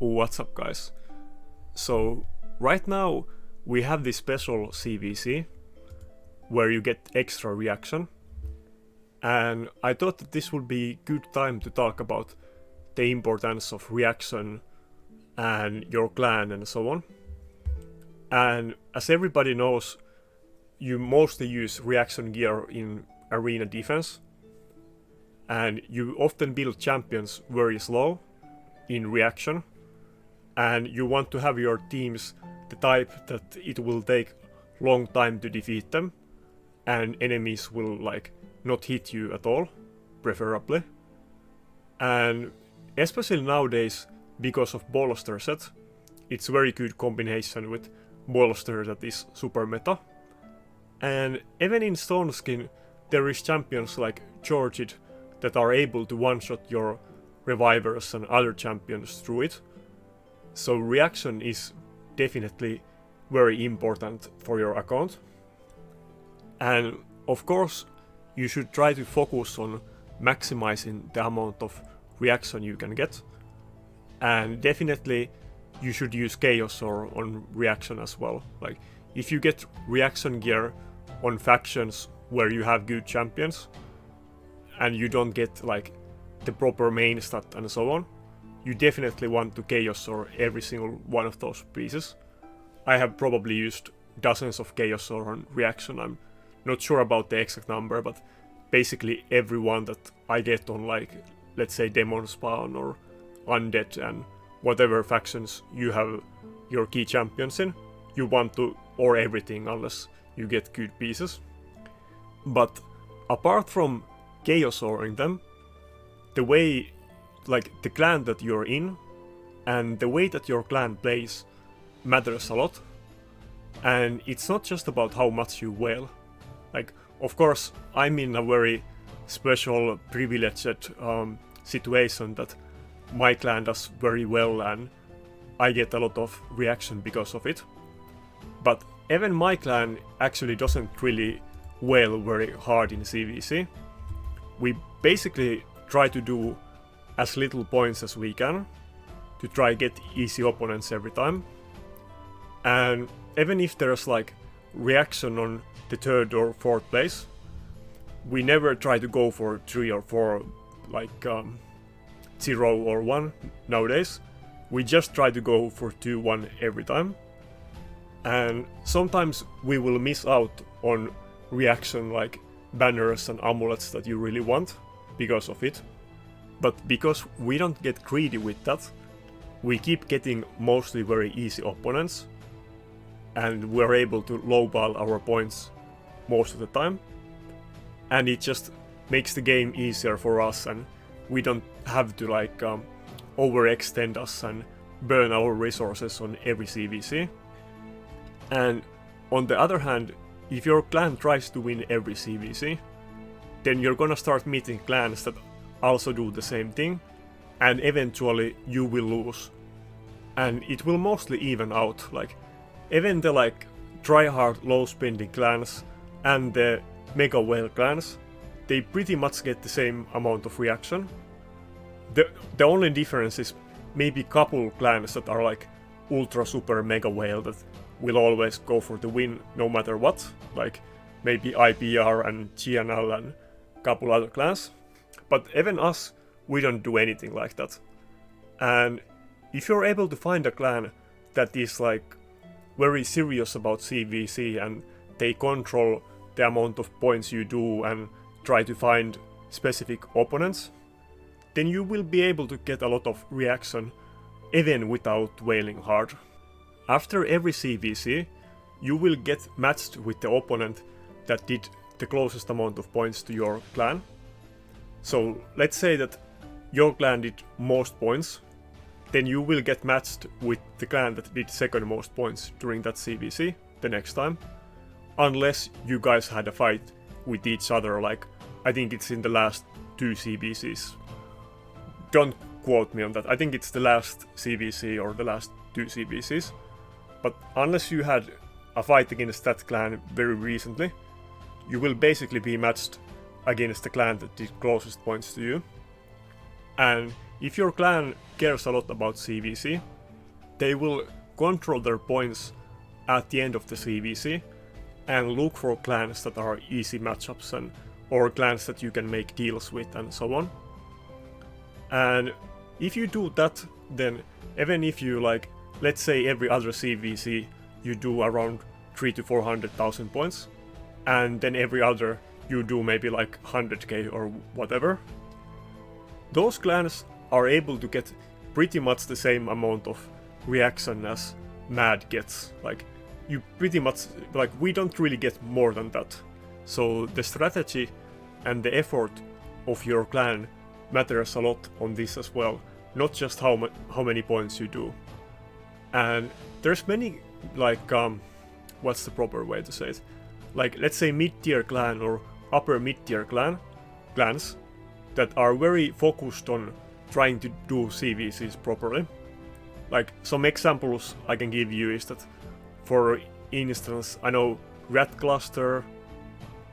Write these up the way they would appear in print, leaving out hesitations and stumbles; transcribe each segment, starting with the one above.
What's up, guys? So right now we have this special CVC where you get extra reaction, and I thought that this would be good time to talk about the importance of reaction and your clan and so on. And as everybody knows, you mostly use reaction gear in arena defense, and you often build champions very slow in reaction, and you want to have your teams the type that it will take long time to defeat them, and enemies will not hit you at all, preferably. And especially nowadays, because of bolster set, it's very good combination with bolster that is super meta. And even in Stone Skin, there is champions like Georgid that are able to one-shot your revivers and other champions through it. So reaction is definitely very important for your account. And of course, you should try to focus on maximizing the amount of reaction you can get. And definitely you should use Chaos or on reaction as well. Like, if you get reaction gear on factions where you have good champions and you don't get the proper main stat and so on, you definitely want to Chaos or every single one of those pieces. I have probably used dozens of Chaos or on reaction. I'm not sure about the exact number, but basically everyone that I get on let's say Demon Spawn or Undead and whatever factions you have your key champions in, you want to or everything unless you get good pieces. But apart from Chaos oring them, the way the clan that you're in and the way that your clan plays matters a lot. And it's not just about how much you wail. Of course, I'm in a very special, privileged situation that my clan does very well and I get a lot of reaction because of it. But even my clan actually doesn't really wail very hard in CVC. We basically try to do as little points as we can to try get easy opponents every time. And even if there's reaction on the third or fourth place, we never try to go for 3 or 4 0 or 1 nowadays. We just try to go for 2-1 every time. And sometimes we will miss out on reaction banners and amulets that you really want because of it. But because we don't get greedy with that, we keep getting mostly very easy opponents, and we're able to lowball our points most of the time. And it just makes the game easier for us, and we don't have to overextend us and burn our resources on every CVC. And on the other hand, if your clan tries to win every CVC, then you're gonna start meeting clans that also do the same thing, and eventually you will lose. And it will mostly even out. Even the try-hard low-spending clans and the mega whale clans, they pretty much get the same amount of reaction. The only difference is maybe couple clans that are ultra super mega whale that will always go for the win no matter what, maybe IPR and GNL and couple other clans. But even us, we don't do anything like that. And if you're able to find a clan that is very serious about CVC and they control the amount of points you do and try to find specific opponents, then you will be able to get a lot of reaction even without wailing hard. After every CVC, you will get matched with the opponent that did the closest amount of points to your clan. So let's say that your clan did most points, then you will get matched with the clan that did second most points during that CVC the next time. Unless you guys had a fight with each other, I think it's in the last 2 CVCs. Don't quote me on that. I think it's the last CVC or the last 2 CVCs. But unless you had a fight against that clan very recently, you will basically be matched against the clan that did closest points to you. And if your clan cares a lot about CVC, they will control their points at the end of the CVC and look for clans that are easy matchups and or clans that you can make deals with and so on. And if you do that, then even if you like, let's say every other CVC you do around 300,000 to 400,000 points, and then every other you do maybe like 100k or whatever, those clans are able to get pretty much the same amount of reaction as Mad gets. Like, you pretty much, like, we don't really get more than that. So the strategy and the effort of your clan matters a lot on this as well, not just how many points you do. And there's many, like, what's the proper way to say it? Like, let's say mid-tier clan or upper mid-tier clans that are very focused on trying to do CVCs properly. Like, some examples I can give you is that, for instance, I know Rat Cluster,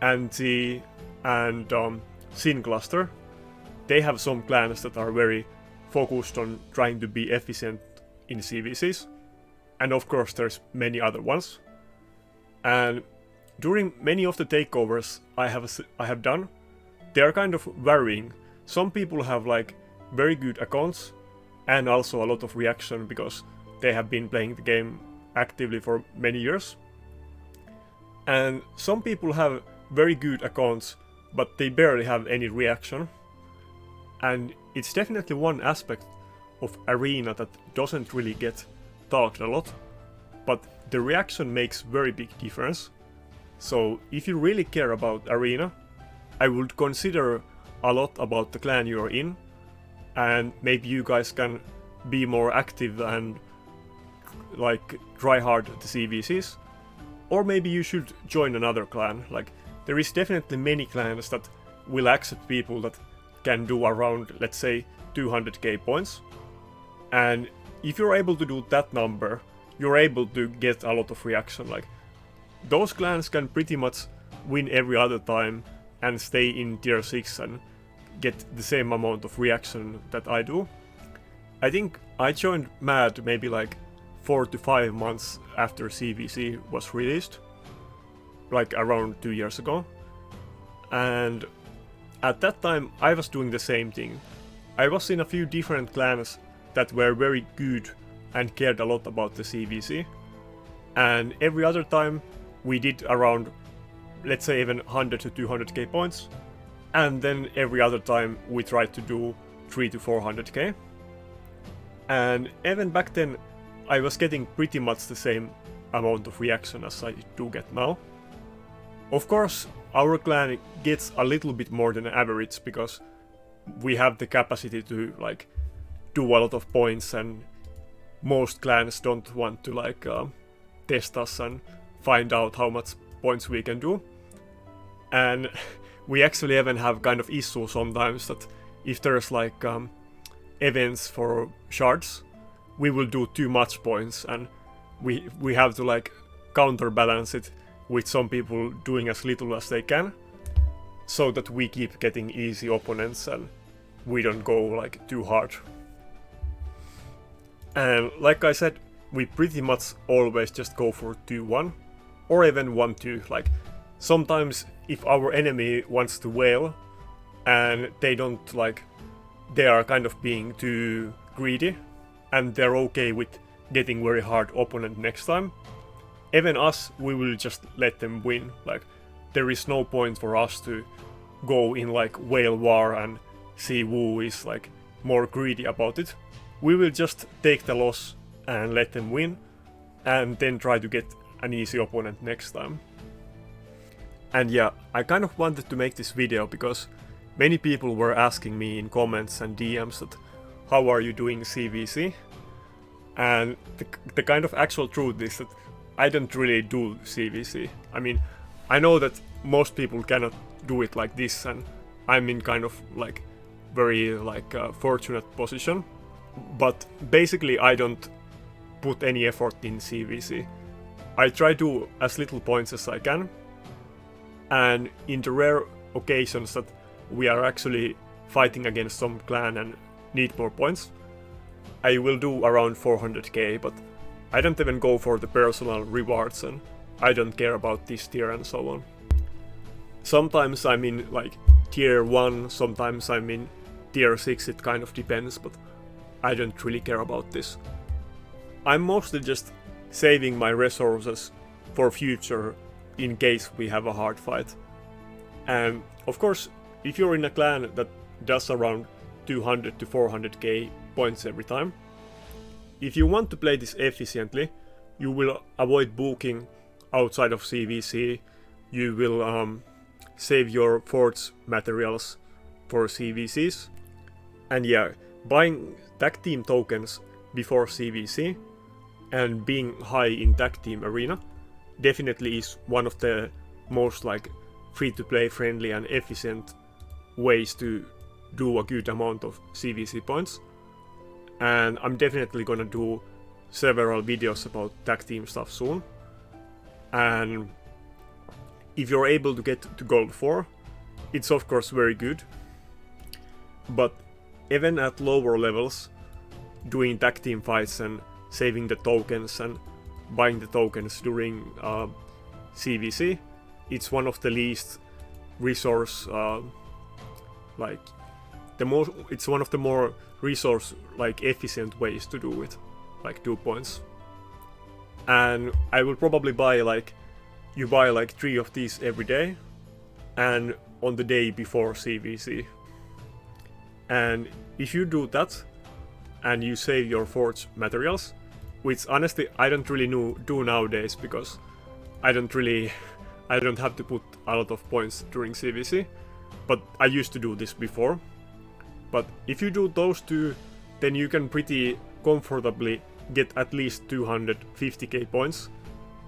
Anti, and Sin Cluster. They have some clans that are very focused on trying to be efficient in CVCs. And of course there's many other ones. And during many of the takeovers I have done, they are kind of varying. Some people have like very good accounts and also a lot of reaction because they have been playing the game actively for many years. And some people have very good accounts, but they barely have any reaction. And it's definitely one aspect of Arena that doesn't really get talked a lot, but the reaction makes very big difference. So if you really care about Arena, I would consider a lot about the clan you're in, and maybe you guys can be more active and like try hard at the CVCs. Or maybe you should join another clan. Like, there is definitely many clans that will accept people that can do around, let's say, 200k points. And if you're able to do that number, you're able to get a lot of reaction. Like, those clans can pretty much win every other time and stay in tier 6 and get the same amount of reaction that I do. I think I joined Mad maybe like 4 to 5 months after CVC was released, like around 2 years ago. And at that time I was doing the same thing. I was in a few different clans that were very good and cared a lot about the CVC. And every other time we did around, let's say, even 100 to 200k points. And then every other time we tried to do 300 to 400k. And even back then I was getting pretty much the same amount of reaction as I do get now. Of course, our clan gets a little bit more than average because we have the capacity to like do a lot of points, and most clans don't want to like test us and find out how much points we can do. And we actually even have kind of issue sometimes that if there's like events for shards, we will do too much points, and we have to like counterbalance it with some people doing as little as they can, so that we keep getting easy opponents and we don't go like too hard. And like I said, we pretty much always just go for 2-1 or even 1-2. Like, sometimes if our enemy wants to whale and they don't like, they are kind of being too greedy and they're okay with getting very hard opponent next time, even us, we will just let them win. Like, there is no point for us to go in like whale war and see who is like more greedy about it. We will just take the loss and let them win, and then try to get an easy opponent next time. And yeah, I kind of wanted to make this video because many people were asking me in comments and DMs that how are you doing CVC? And the kind of actual truth is that I don't really do CVC. I mean, I know that most people cannot do it like this, and I'm in kind of like very like fortunate position. But basically I don't put any effort in CVC. I try to do as little points as I can, and in the rare occasions that we are actually fighting against some clan and need more points. I will do around 400k, but I don't even go for the personal rewards, and I don't care about this tier and so on. Sometimes I'm in like tier 1, sometimes I'm in tier 6, it kind of depends, but I don't really care about this. I'm mostly just saving my resources for future in case we have a hard fight. And of course, if you're in a clan that does around 200 to 400k points every time, if you want to play this efficiently, you will avoid booking outside of CVC, you will save your forts materials for CVCs, and yeah, buying tag team tokens before CVC and being high in tag team arena definitely is one of the most like free-to-play friendly and efficient ways to do a good amount of CVC points. And I'm definitely gonna do several videos about tag team stuff soon. And if you're able to get to gold 4, it's of course very good. But even at lower levels, doing tag team fights and saving the tokens and buying the tokens during CVC, it's one of the least resource it's one of the more resource efficient ways to do it, like 2 points. And I will probably buy you buy 3 of these every day and on the day before CVC. And if you do that and you save your forge materials, which honestly I don't really do nowadays because I don't have to put a lot of points during CVC, but I used to do this before. But if you do those 2, then you can pretty comfortably get at least 250k points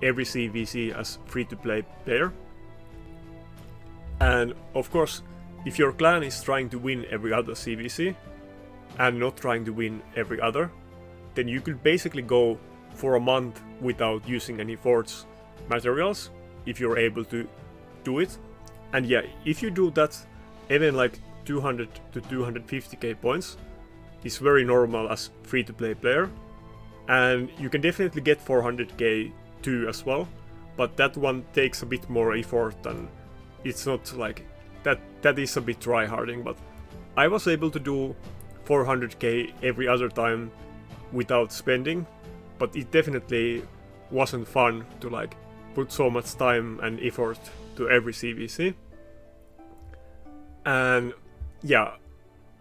every CVC as free-to-play player. And of course, if your clan is trying to win every other CVC and not trying to win every other, then you could basically go for a month without using any forge materials if you're able to do it. And yeah, if you do that, even 200 to 250k points is very normal as free-to-play player, and you can definitely get 400k too as well, but that one takes a bit more effort and it's not that is a bit tryharding. But I was able to do 400k every other time without spending, but it definitely wasn't fun to put so much time and effort to every CVC. And yeah,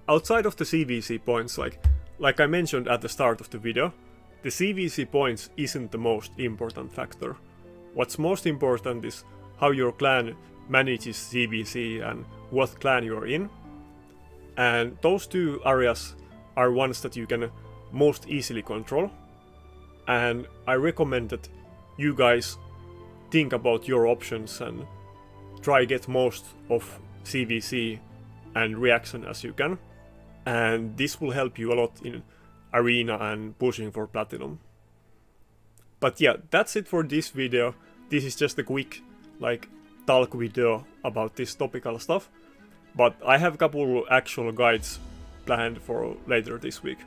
outside of the CVC points, like I mentioned at the start of the video, the CVC points isn't the most important factor. What's most important is how your clan manages CVC and what clan you're in. And those 2 areas are ones that you can most easily control. And I recommend that you guys think about your options and try get most of CVC and reaction as you can, and this will help you a lot in arena and pushing for platinum. But yeah, that's it for this video. This is just a quick talk video about this topical stuff, but I have a couple actual guides planned for later this week.